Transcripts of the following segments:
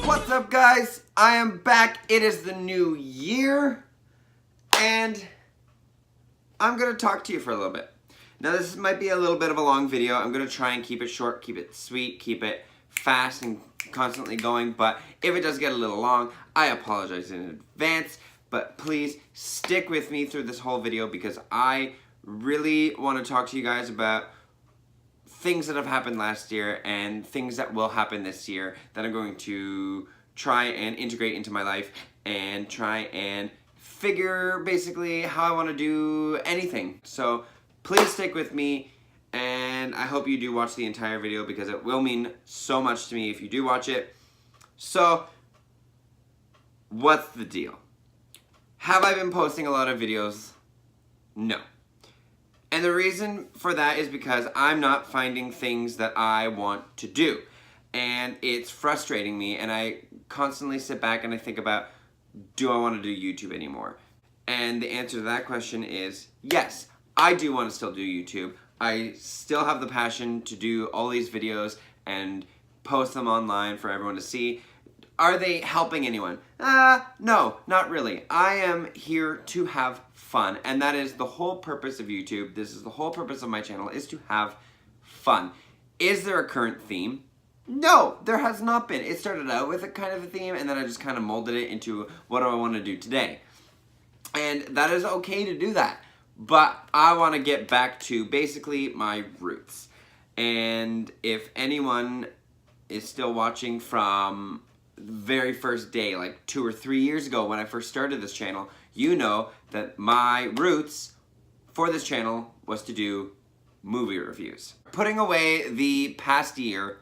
What's up, guys? I am back. It is the new year, and I'm gonna talk to you for a little bit. Now, this might be a little bit of a long video. I'm gonna try and keep it short, keep it sweet, keep it fast and constantly going, but if it does get a little long, I apologize in advance, but please stick with me through this whole video because I really want to talk to you guys about things that have happened last year and things that will happen this year that I'm going to try and integrate into my life and try and figure basically how I want to do anything. So please stick with me, and I hope you do watch the entire video because it will mean so much to me if you do watch it. So, what's the deal? Have I been posting a lot of videos? No. And the reason for that is because I'm not finding things that I want to do. And it's frustrating me, and I constantly sit back and I think about, do I want to do YouTube anymore? And the answer to that question is yes, I do want to still do YouTube. I still have the passion to do all these videos and post them online for everyone to see. Are they helping anyone? No, not really. I am here to have fun, and that is the whole purpose of YouTube. This is the whole purpose of my channel, is to have fun. Is there a current theme? No, there has not been. It started out with a kind of a theme, and then I just kind of molded it into what do I want to do today. And that is okay to do that. But I want to get back to basically my roots. And if anyone is still watching from the very first day, like 2 or 3 years ago when I first started this channel, you know that my roots for this channel was to do movie reviews. Putting away the past year,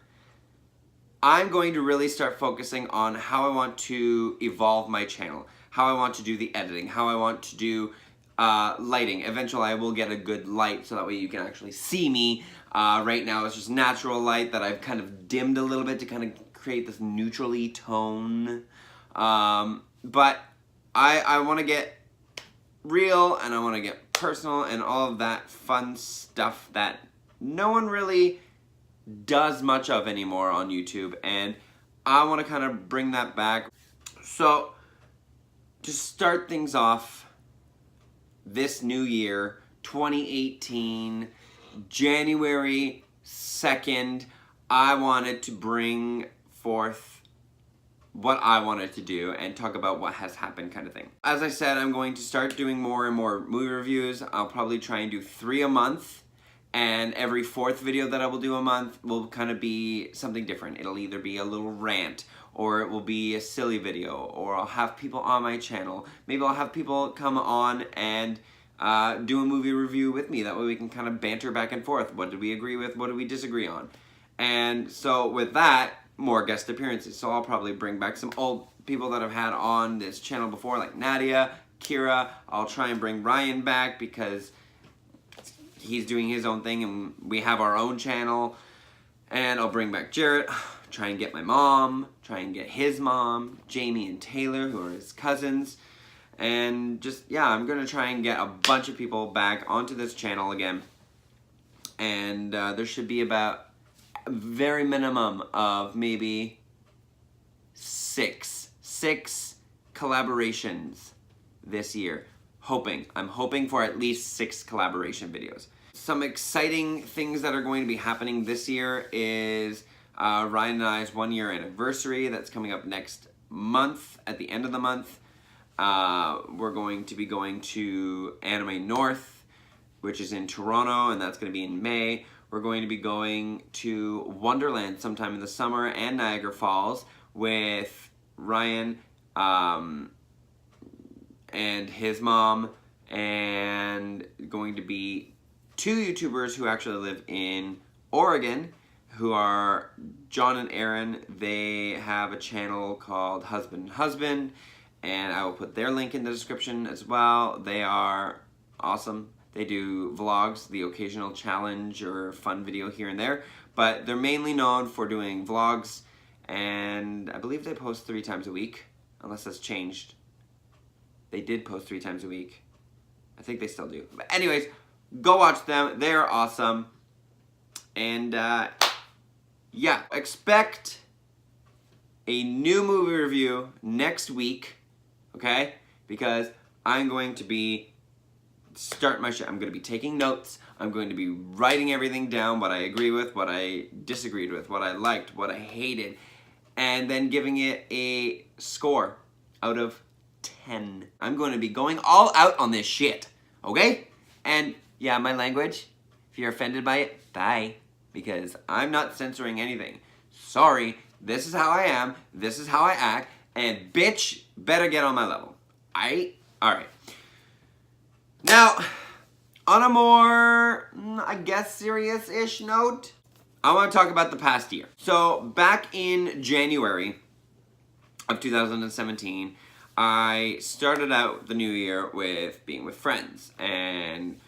I'm going to really start focusing on how I want to evolve my channel, how I want to do the editing, how I want to do lighting. Eventually I will get a good light so that way you can actually see me. Right now it's just natural light that I've kind of dimmed a little bit to kind of create this neutrally tone. But I want to get real, and I want to get personal and all of that fun stuff that no one really does much of anymore on YouTube, and I want to kind of bring that back. So to start things off, this new year, 2018, January 2nd, I wanted to bring forth what I wanted to do and talk about what has happened kind of thing. As I said, I'm going to start doing more and more movie reviews. I'll probably try and do 3 a month, and every 4th video that I will do a month will kind of be something different. It'll either be a little rant, or it will be a silly video, or I'll have people on my channel. Maybe I'll have people come on and do a movie review with me. That way we can kind of banter back and forth. What did we agree with? What did we disagree on? And so with that, more guest appearances. So I'll probably bring back some old people that I've had on this channel before, like Nadia, Kira. I'll try and bring Ryan back because he's doing his own thing and we have our own channel. And I'll bring back Jarrett, try and get my mom, try and get his mom, Jamie and Taylor, who are his cousins. And just, yeah, I'm going to try and get a bunch of people back onto this channel again. And there should be about a very minimum of maybe six collaborations this year. I'm hoping for at least 6 collaboration videos. Some exciting things that are going to be happening this year is Ryan and I's 1-year anniversary that's coming up next month, at the end of the month. We're going to be going to Anime North, which is in Toronto, and that's going to be in May. We're going to be going to Wonderland sometime in the summer and Niagara Falls with Ryan and his mom, and going to be 2 YouTubers who actually live in Oregon, who are John and Aaron. They have a channel called Husband Husband, and I will put their link in the description as well. They are awesome. They do vlogs, the occasional challenge or fun video here and there, but they're mainly known for doing vlogs, and I believe they post 3 times a week, unless that's changed. They did post 3 times a week. I think they still do. But anyways, Go watch them. They are awesome. And yeah, expect a new movie review next week, okay? Because I'm going to be starting my shit. I'm going to be taking notes. I'm going to be writing everything down, what I agree with, what I disagreed with, what I liked, what I hated, and then giving it a score out of 10. I'm going to be going all out on this shit, okay? And yeah, my language, if you're offended by it, bye. Because I'm not censoring anything. Sorry, this is how I am, this is how I act, and bitch better get on my level. Alright. Now, on a more, I guess, serious-ish note, I want to talk about the past year. So, back in January of 2017, I started out the new year with being with friends and,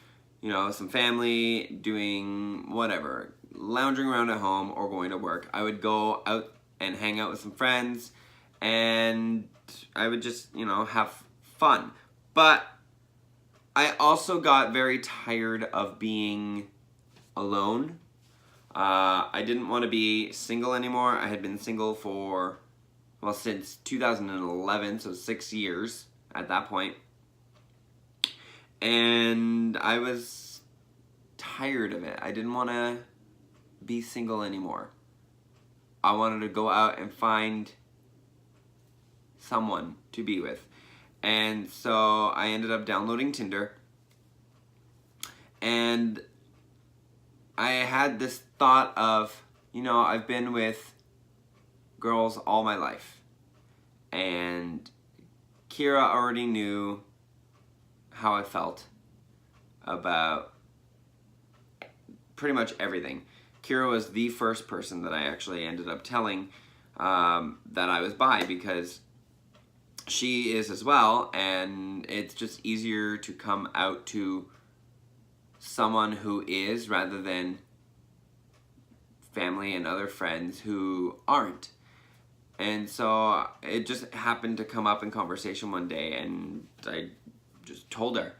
you know, some family, doing whatever, lounging around at home or going to work. I would go out and hang out with some friends and I would just, you know, have fun. But I also got very tired of being alone. I didn't want to be single anymore. I had been single for, well, since 2011, so 6 years at that point. And I was tired of it. I didn't want to be single anymore. I wanted to go out and find someone to be with. And so I ended up downloading Tinder. And I had this thought of, you know, I've been with girls all my life. And Kira already knew how I felt about pretty much everything. Kira was the first person that I actually ended up telling that I was bi, because she is as well, and it's just easier to come out to someone who is rather than family and other friends who aren't. And so it just happened to come up in conversation one day, and I just told her.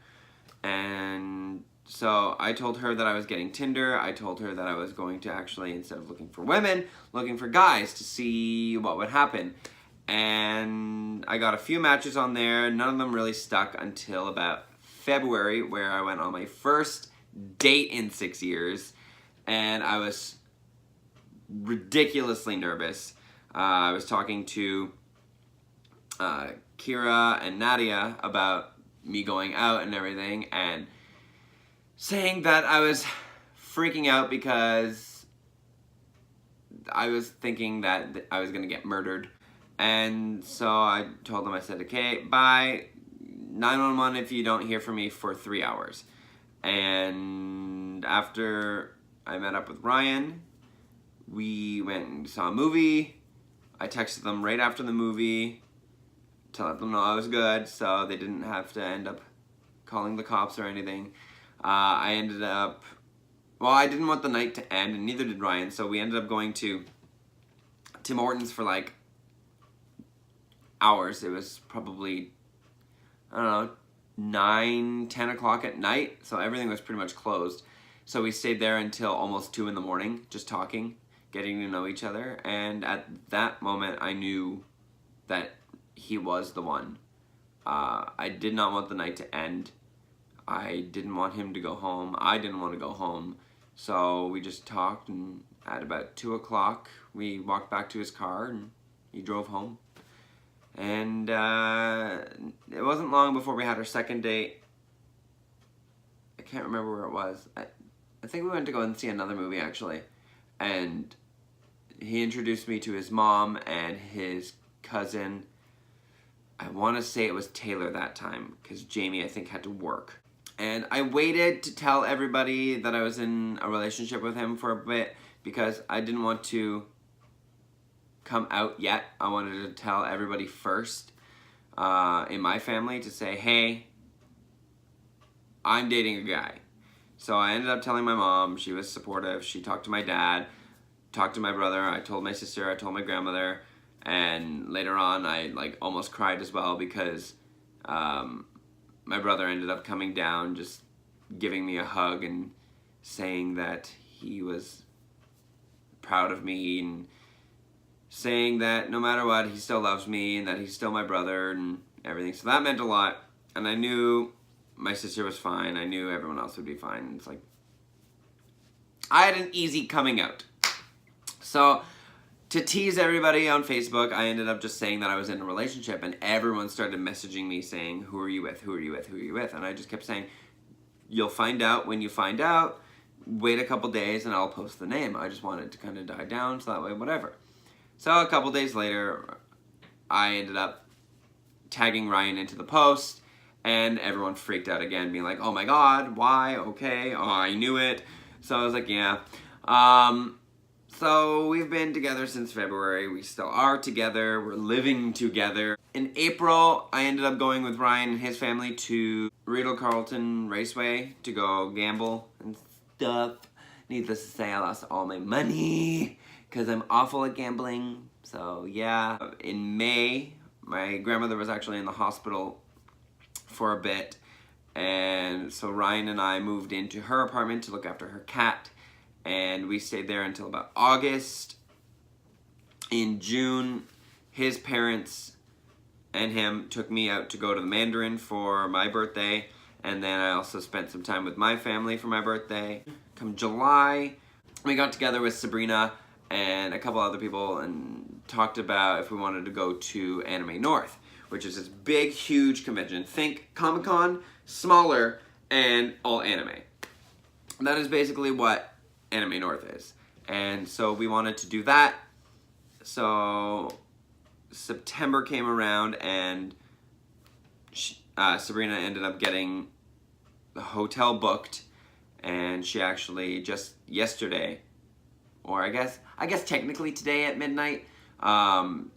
And so I told her that I was getting Tinder. I told her that I was going to actually, instead of looking for women, looking for guys to see what would happen. And I got a few matches on there. None of them really stuck until about February, where I went on my first date in 6 years. And I was ridiculously nervous. I was talking to Kira and Nadia about me going out and everything, and saying that I was freaking out because I was thinking that I was going to get murdered. And so I told them, I said, okay, bye, 911 if you don't hear from me for 3 hours. And after I met up with Ryan, we went and saw a movie. I texted them right after the movie to let them know I was good, so they didn't have to end up calling the cops or anything. I ended up, well, I didn't want the night to end, and neither did Ryan, so we ended up going to Tim Hortons for like hours. It was probably, I don't know, 9, 10 o'clock at night, so everything was pretty much closed. So we stayed there until almost 2 in the morning, just talking, getting to know each other, and at that moment I knew that he was the one. I did not want the night to end. I didn't want him to go home. I didn't want to go home. So we just talked, and at about 2 o'clock we walked back to his car and he drove home. And it wasn't long before we had our second date. I can't remember where it was. I think we went to go and see another movie actually. And he introduced me to his mom and his cousin. I want to say it was Taylor that time, because Jamie, I think, had to work. And I waited to tell everybody that I was in a relationship with him for a bit, because I didn't want to come out yet. I wanted to tell everybody first in my family, to say, hey, I'm dating a guy. So I ended up telling my mom. She was supportive. She talked to my dad, talked to my brother. I told my sister. I told my grandmother. And later on, I like almost cried as well, because my brother ended up coming down just giving me a hug and saying that he was proud of me and saying that no matter what, he still loves me and that he's still my brother and everything. So that meant a lot. And I knew my sister was fine. I knew everyone else would be fine. It's like, I had an easy coming out. So to tease everybody on Facebook, I ended up just saying that I was in a relationship, and everyone started messaging me saying, who are you with? Who are you with? Who are you with? And I just kept saying, you'll find out when you find out. Wait a couple days and I'll post the name. I just wanted to kind of die down so that way, whatever. So a couple days later, I ended up tagging Ryan into the post, and everyone freaked out again, being like, oh my god, why? Okay, oh, I knew it. So I was like, yeah. So we've been together since February. We still are together. We're living together. In April, I ended up going with Ryan and his family to Riedel Carlton Raceway to go gamble and stuff. Needless to say, I lost all my money because I'm awful at gambling. So yeah. In May, my grandmother was actually in the hospital for a bit, and so Ryan and I moved into her apartment to look after her cat, and we stayed there until about August. In June, his parents and him took me out to go to the Mandarin for my birthday, and then I also spent some time with my family for my birthday. Come July, we got together with Sabrina and a couple other people and talked about if we wanted to go to Anime North, which is this big, huge convention. Think Comic-Con, smaller, and all anime. That is basically what Anime North is. And so we wanted to do that. So September came around, and Sabrina ended up getting the hotel booked, and she actually just yesterday, or I guess technically today at midnight,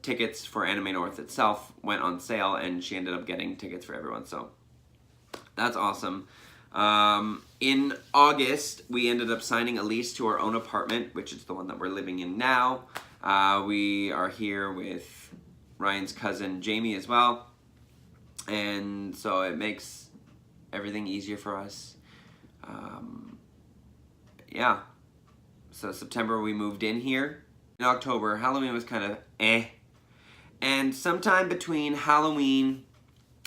tickets for Anime North itself went on sale, and she ended up getting tickets for everyone, so that's awesome. In August, we ended up signing a lease to our own apartment, which is the one that we're living in now. We are here with Ryan's cousin Jamie as well, and so it makes everything easier for us. Yeah, so September we moved in here. In October, Halloween was kind of eh. And sometime between Halloween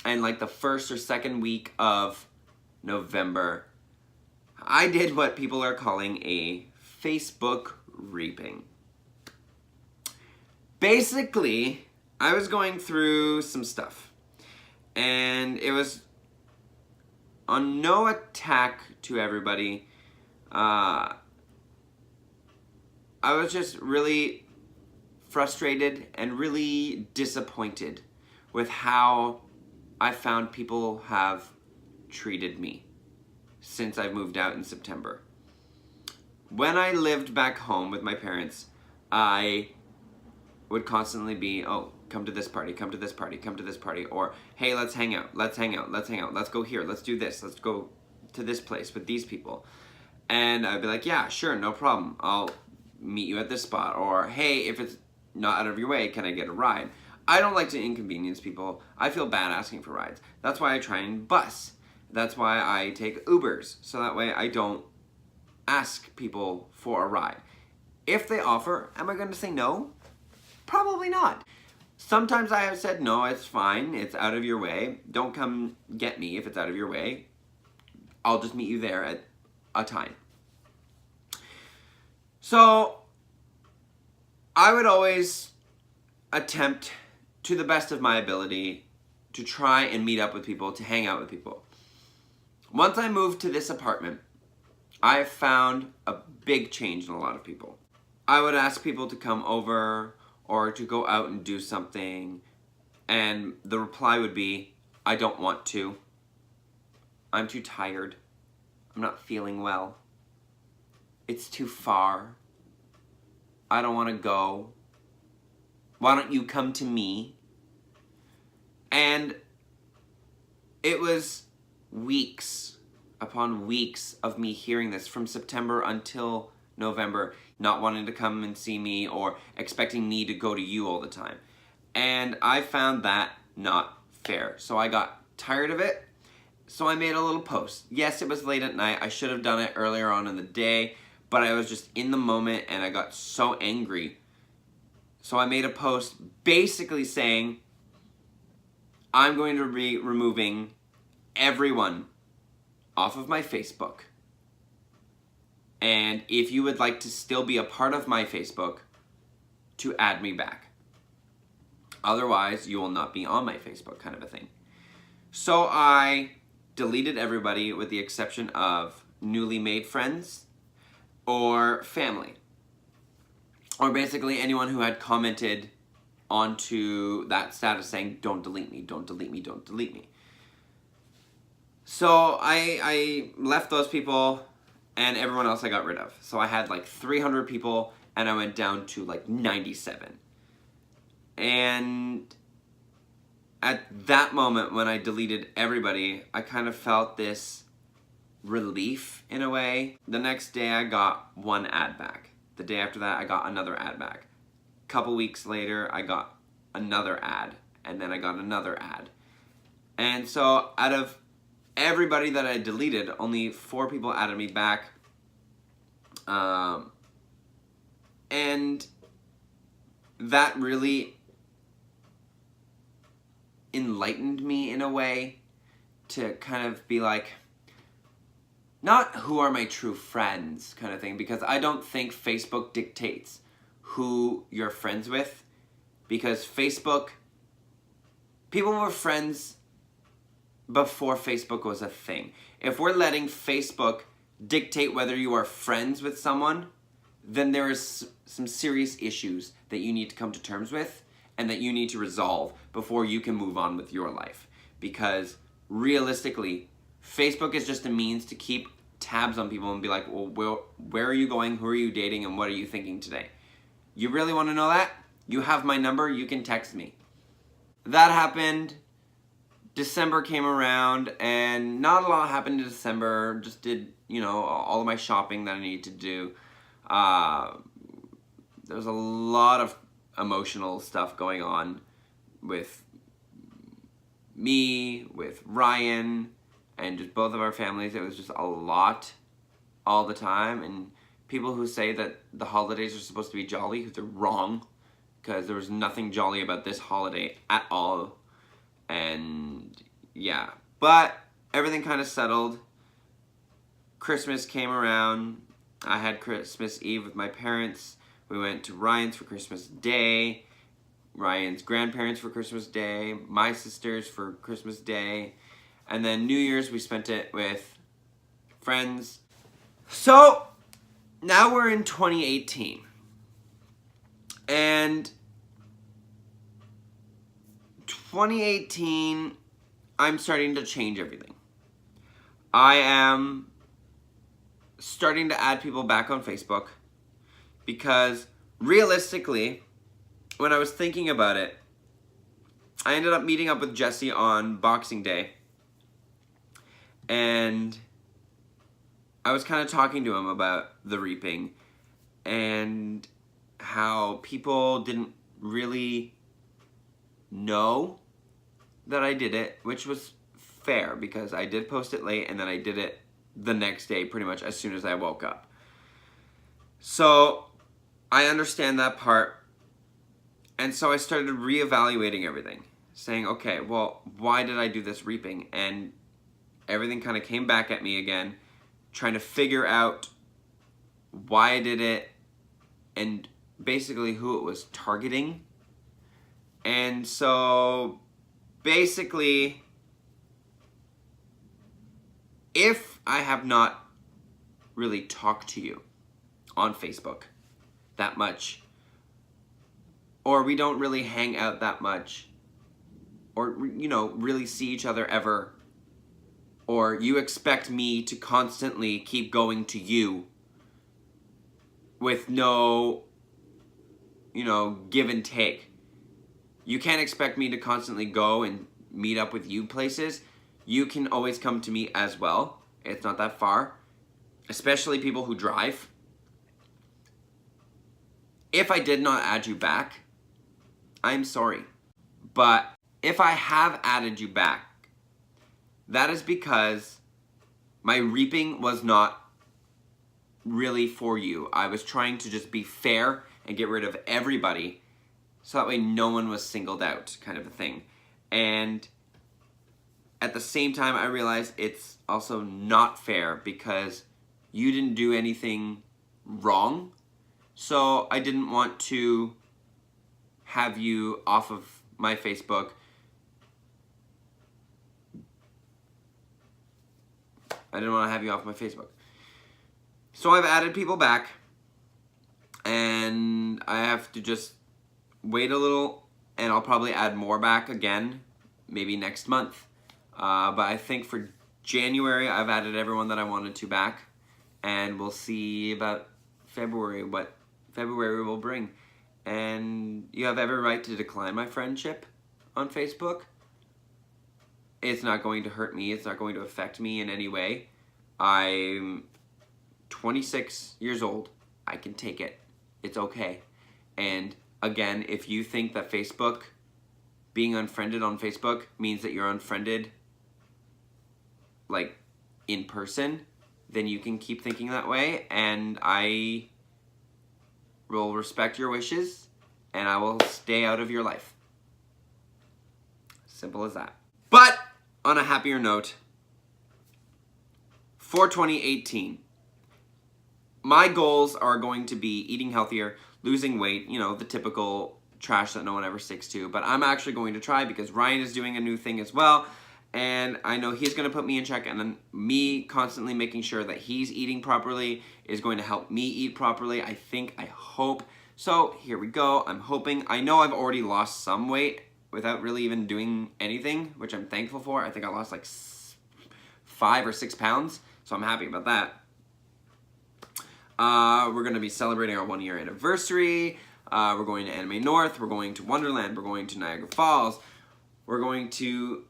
and like the first or second week of November, I did what people are calling a Facebook reaping. Basically, I was going through some stuff, and it was on no attack to everybody. I was just really frustrated and really disappointed with how I found people have treated me since I moved out in September. When I lived back home with my parents, I would constantly be, oh, come to this party, come to this party, come to this party, or hey, let's hang out, let's hang out, let's hang out, let's go here, let's do this, let's go to this place with these people. And I'd be like, yeah, sure, no problem, I'll meet you at this spot, or hey, if it's not out of your way, can I get a ride? I don't like to inconvenience people. I feel bad asking for rides. That's why I try and bus. That's why I take Ubers, so that way I don't ask people for a ride. If they offer, am I going to say no? Probably not. Sometimes I have said, no, it's fine, it's out of your way. Don't come get me if it's out of your way. I'll just meet you there at a time. So, I would always attempt, to the best of my ability, to try and meet up with people, to hang out with people. Once I moved to this apartment, I found a big change in a lot of people. I would ask people to come over or to go out and do something, and the reply would be, I don't want to. I'm too tired. I'm not feeling well. It's too far. I don't want to go. Why don't you come to me? And it was weeks upon weeks of me hearing this from September until November, not wanting to come and see me or expecting me to go to you all the time. And I found that not fair. So I got tired of it, So I made a little post. Yes, it was late at night. I should have done it earlier on in the day, but I was just in the moment and I got so angry. So I made a post basically saying, I'm going to be removing everyone off of my Facebook. And if you would like to still be a part of my Facebook, to add me back. Otherwise, you will not be on my Facebook, kind of a thing. So I deleted everybody with the exception of newly made friends or family. Or basically anyone who had commented onto that status saying, don't delete me, don't delete me, don't delete me. So I left those people and everyone else I got rid of. So I had like 300 people and I went down to like 97. And at that moment when I deleted everybody, I kind of felt this relief in a way. The next day I got one ad back. The day after that I got another ad back. A couple weeks later I got another ad, and then I got another ad. And so out of everybody that I deleted, only 4 people added me back. And that really enlightened me in a way to kind of be like, not who are my true friends kind of thing, because I don't think Facebook dictates who you're friends with, because Facebook, people were friends before Facebook was a thing. If we're letting Facebook dictate whether you are friends with someone, then there is some serious issues that you need to come to terms with and that you need to resolve before you can move on with your life. Because realistically, Facebook is just a means to keep tabs on people and be like, well, where are you going, who are you dating, and what are you thinking today? You really want to know that? You have my number, you can text me. That happened. December came around and not a lot happened in December. Just did, all of my shopping that I needed to do. There was a lot of emotional stuff going on with me, with Ryan, and just both of our families. It was just a lot all the time. And people who say that the holidays are supposed to be jolly, they're wrong, because there was nothing jolly about this holiday at all. And yeah, but everything kind of settled. Christmas came around. I had Christmas Eve with my parents. We went to Ryan's for Christmas Day, Ryan's grandparents for Christmas Day, my sisters for Christmas Day, and then New Year's we spent it with friends. So now we're in 2018, and 2018, I'm starting to change everything. I am starting to add people back on Facebook because realistically, when I was thinking about it, I ended up meeting up with Jesse on Boxing Day, and I was kind of talking to him about the reaping and how people didn't really know that I did it, which was fair because I did post it late and then I did it the next day pretty much as soon as I woke up. So I understand that part, and so I started reevaluating everything, saying, okay, well, why did I do this reaping? And everything kind of came back at me again, trying to figure out why I did it and basically who it was targeting. And so basically, if I have not really talked to you on Facebook that much, or we don't really hang out that much, or really see each other ever, or you expect me to constantly keep going to you with no give and take. You can't expect me to constantly go and meet up with you places. You can always come to me as well. It's not that far, especially people who drive. If I did not add you back, I'm sorry. But if I have added you back, That is because my reaping was not really for you. I was trying to just be fair and get rid of everybody so that way no one was singled out, kind of a thing. And at the same time, I realized it's also not fair because you didn't do anything wrong. So I didn't want to have you off of my Facebook. I didn't want to have you off my Facebook. So I've added people back, and I have to just wait a little, and I'll probably add more back again, maybe next month. But I think for January, I've added everyone that I wanted to back, and we'll see about February, what February will bring. And you have every right to decline my friendship on Facebook. It's not going to hurt me. It's not going to affect me in any way. I'm 26 years old. I can take it. It's okay. And again, if you think that Facebook, being unfriended on Facebook means that you're unfriended like in person, then you can keep thinking that way, and I will respect your wishes, and I will stay out of your life. Simple as that. But on a happier note, for 2018, my goals are going to be eating healthier, losing weight, you know, the typical trash that no one ever sticks to. But I'm actually going to try because Ryan is doing a new thing as well. And I know he's going to put me in check, and then me constantly making sure that he's eating properly is going to help me eat properly. I hope. So here we go. I'm hoping. I know I've already lost some weight without really even doing anything, which I'm thankful for. I think I lost like 5 or 6 pounds, so I'm happy about that. We're going to be celebrating our 1-year anniversary. We're going to Anime North. We're going to Wonderland. We're going to Niagara Falls. We're going to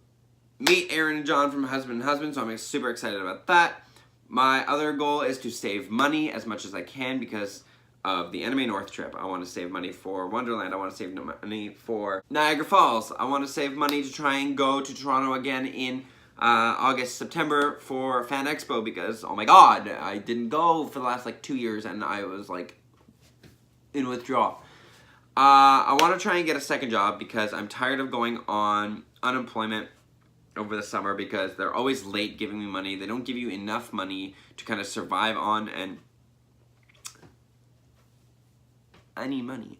meet Aaron and John from Husband and Husband, so I'm super excited about that. My other goal is to save money as much as I can because of the Anime North trip. I want to save money for Wonderland. I want to save money for Niagara Falls. I want to save money to try and go to Toronto again in August, September for Fan Expo because, oh my god, I didn't go for the last like 2 years and I was like in withdrawal. I want to try and get a second job because I'm tired of going on unemployment over the summer because they're always late giving me money. They don't give you enough money to kind of survive on, and I need money.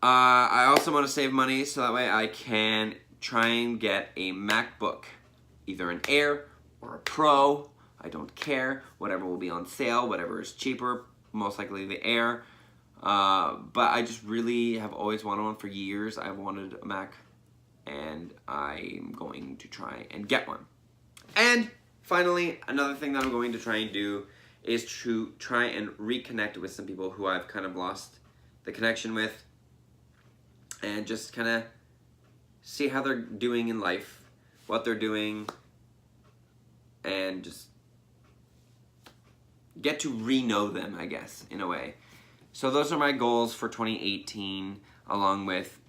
I also want to save money so that way I can try and get a MacBook, either an Air or a Pro. I don't care. Whatever will be on sale, whatever is cheaper, most likely the Air. But I just really have always wanted one for years. I've wanted a Mac, and I'm going to try and get one. And finally, another thing that I'm going to try and do is to try and reconnect with some people who I've kind of lost the connection with, and just kind of see how they're doing in life, what they're doing, and just get to re-know them, I guess, in a way. So those are my goals for 2018, along with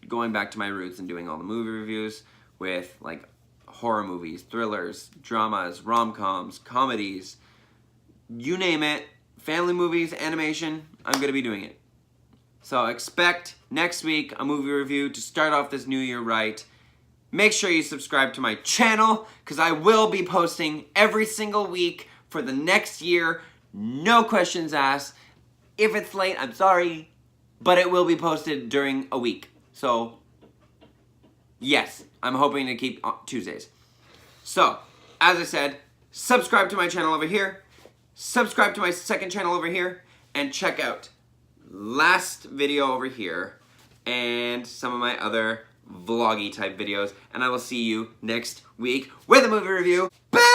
going back to my roots and doing all the movie reviews with like horror movies, thrillers, dramas, rom-coms, comedies, you name it, family movies, animation, I'm going to be doing it. So expect next week a movie review to start off this new year right. Make sure you subscribe to my channel because I will be posting every single week for the next year. No questions asked. If it's late, I'm sorry, but it will be posted during a week. So, yes, I'm hoping to keep Tuesdays. So, as I said, subscribe to my channel over here, subscribe to my second channel over here, and check out last video over here and some of my other vloggy type videos. And I will see you next week with a movie review. Bye!